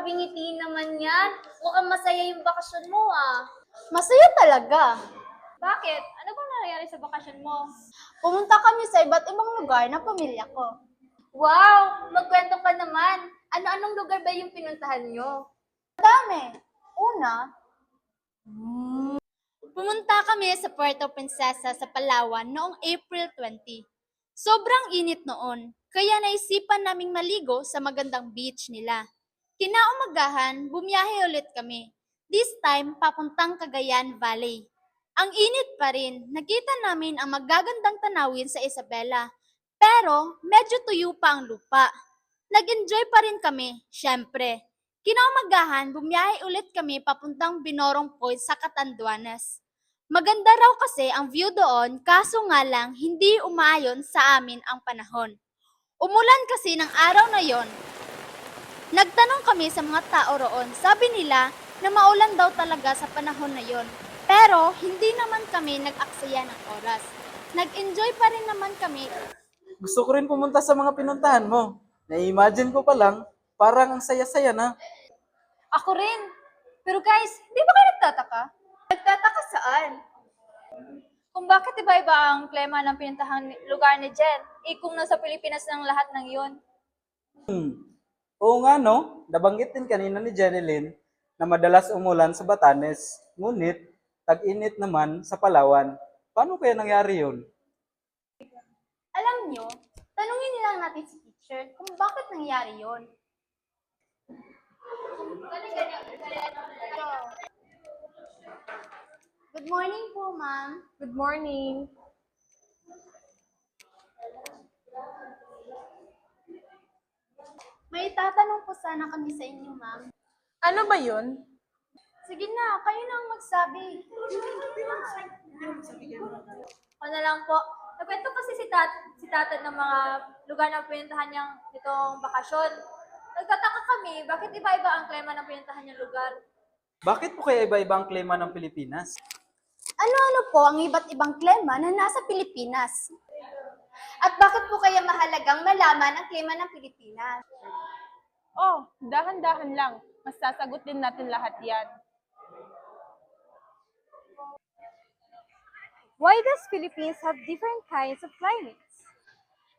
grabe ngiti naman yan. Mukhang masaya yung bakasyon mo ah. Masaya talaga. Bakit? Ano bang nangyayari sa bakasyon mo? Pumunta kami sa iba't ibang lugar ng pamilya ko. Wow! Magkwento ka naman. Ano-anong lugar ba yung pinuntahan nyo? Dami. Una, pumunta kami sa Puerto Princesa sa Palawan noong April 20. Sobrang init noon, kaya naisipan naming maligo sa magandang beach nila. Kinaumagahan, bumiyahe ulit kami. This time, papuntang Cagayan Valley. Ang init pa rin, nakita namin ang magagandang tanawin sa Isabela. Pero, medyo tuyo pa ang lupa. Nag-enjoy pa rin kami, syempre. Kinaumagahan, bumiyahe ulit kami papuntang Binorong Point sa Catanduanes. Maganda raw kasi ang view doon, kaso nga lang hindi umaayon sa amin ang panahon. Umulan kasi ng araw na yon. Nagtanong kami sa mga tao roon, sabi nila na maulan daw talaga sa panahon na yon. Pero hindi naman kami nag-aksaya ng oras. Nag-enjoy pa rin naman kami. Gusto ko rin pumunta sa mga pinuntahan mo. Na-imagine ko pa lang, parang ang saya-saya na. Ako rin. Pero guys, di ba kayo nagtataka? Nagtataka saan? Kung bakit iba-iba ang klima ng pinuntahan lugar ni Jen? Kung nasa Pilipinas ng lahat ng yun. Oo nga no, nabanggit din kanina ni Jeneline na madalas umulan sa Batanes, ngunit tag-init naman sa Palawan. Paano kaya nangyari yun? Alam nyo, tanungin nilang natin si teacher kung bakit nangyari yon. Good morning po, ma'am. Good morning. May tatanong po sana kami sa inyo, ma'am. Ano ba yun? Sige na, kayo na ang magsabi. Ano na lang po. Nagkwento kasi si Tatad ng mga lugar na pinuntahan niyang itong bakasyon. Nagtataka kami, bakit iba-iba ang klima ng pinuntahan niyang lugar? Bakit po kaya iba-iba ang klima ng Pilipinas? Ano-ano po ang iba't ibang klima na nasa Pilipinas? At bakit po kaya mahalagang malaman ang klima ng Pilipinas? Oh, dahan-dahan lang. Masasagot din natin lahat yan. Why does Philippines have different kinds of climates?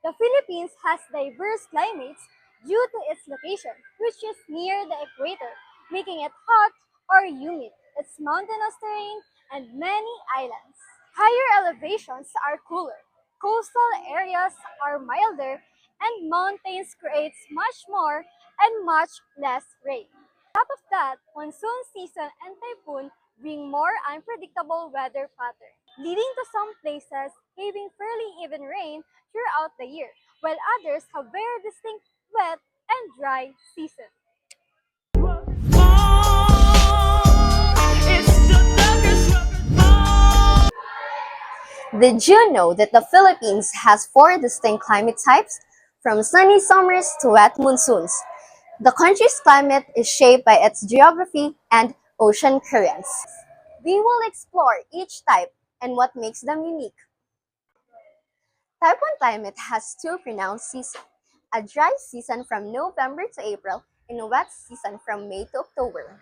The Philippines has diverse climates due to its location, which is near the equator, making it hot or humid, its mountainous terrain, and many islands. Higher elevations are cooler, coastal areas are milder, and mountains creates much more and much less rain. On top of that, monsoon season and typhoon bring more unpredictable weather patterns, leading to some places having fairly even rain throughout the year, while others have very distinct wet and dry seasons. Did you know that the Philippines has 4 distinct climate types, from sunny summers to wet monsoons? The country's climate is shaped by its geography and ocean currents. We will explore each type and what makes them unique. Type 1 climate has 2 pronounced seasons, a dry season from November to April and a wet season from May to October.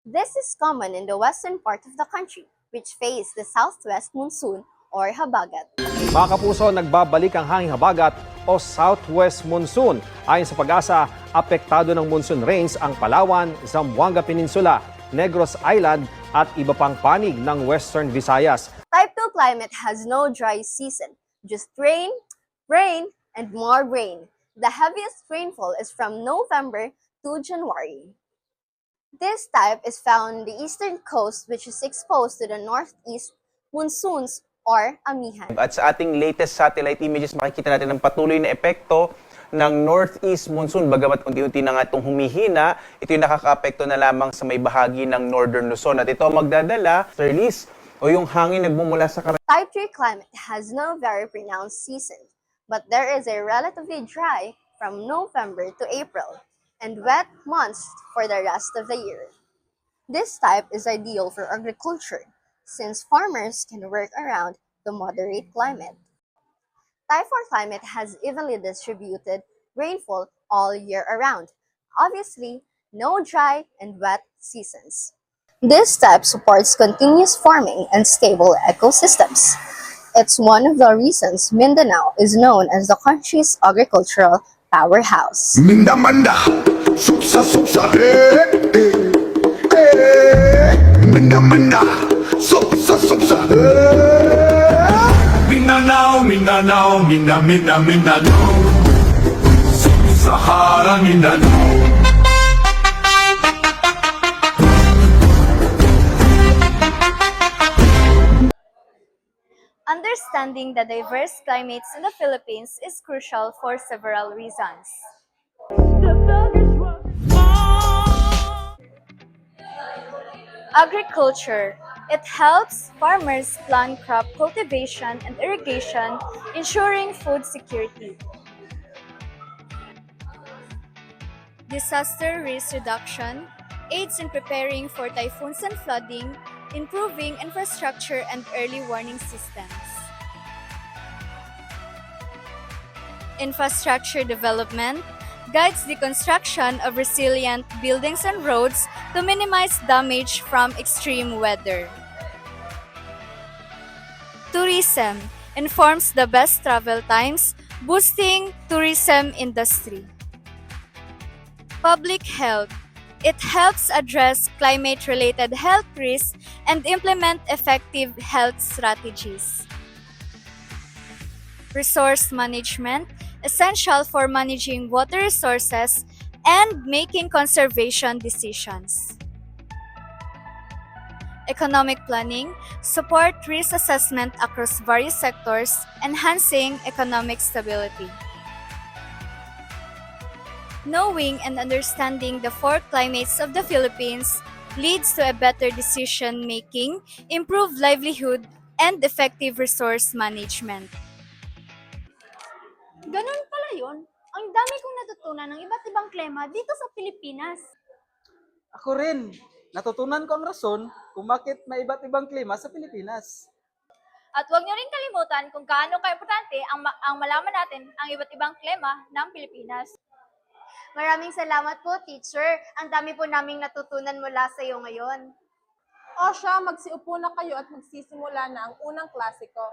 This is common in the western part of the country, which face the southwest monsoon or habagat. Mga kapuso, nagbabalik ang hanging habagat o southwest monsoon. Ayon sa Pag-asa, apektado ng monsoon rains ang Palawan, Zamboanga Peninsula, Negros Island at iba pang panig ng Western Visayas. Type 2 climate has no dry season, just rain, rain, and more rain. The heaviest rainfall is from November to January. This type is found on the eastern coast, which is exposed to the northeast monsoons or amihan. At sa ating latest satellite images, makikita natin ang patuloy na epekto ng northeast monsoon. Bagamat unti-unti na nga itong humihina, ito yung nakaka-apekto na lamang sa may bahagi ng northern Luzon. At ito magdadala, Sirlis, o yung hangin nagmumula sa Type 3 climate has no very pronounced season, but there is a relatively dry from November to April and wet months for the rest of the year. This type is ideal for agriculture, since farmers can work around the moderate climate. Type 4 climate has evenly distributed rainfall all year around. Obviously, no dry and wet seasons. This type supports continuous farming and stable ecosystems. It's one of the reasons Mindanao is known as the country's agricultural powerhouse. Minda manda, suksa suksa, Minda manda, suksa suksa, Mindanao, Mindanao, Mindanao, Sahara Mindanao. Understanding the diverse climates in the Philippines is crucial for several reasons. Agriculture. It helps farmers plan crop cultivation and irrigation, ensuring food security. Disaster risk reduction aids in preparing for typhoons and flooding, improving infrastructure and early warning systems. Infrastructure development guides the construction of resilient buildings and roads to minimize damage from extreme weather. Tourism informs the best travel times, boosting tourism industry. Public health. It helps address climate-related health risks and implement effective health strategies. Resource management, essential for managing water resources and making conservation decisions. Economic planning, support risk assessment across various sectors, enhancing economic stability. Knowing and understanding the four climates of the Philippines leads to a better decision-making, improved livelihood, and effective resource management. Ganun pala yun. Ang dami kong natutunan ng iba't ibang klima dito sa Pilipinas. Ako rin, natutunan ko ang rason kung bakit may iba't ibang klima sa Pilipinas. At huwag niyo rin kalimutan kung gaano kaimportante ang malaman natin ang iba't ibang klima ng Pilipinas. Maraming salamat po, teacher. Ang dami po naming natutunan mula sa iyo ngayon. O siya, magsiupo na kayo at magsisimula na ang unang klase ko.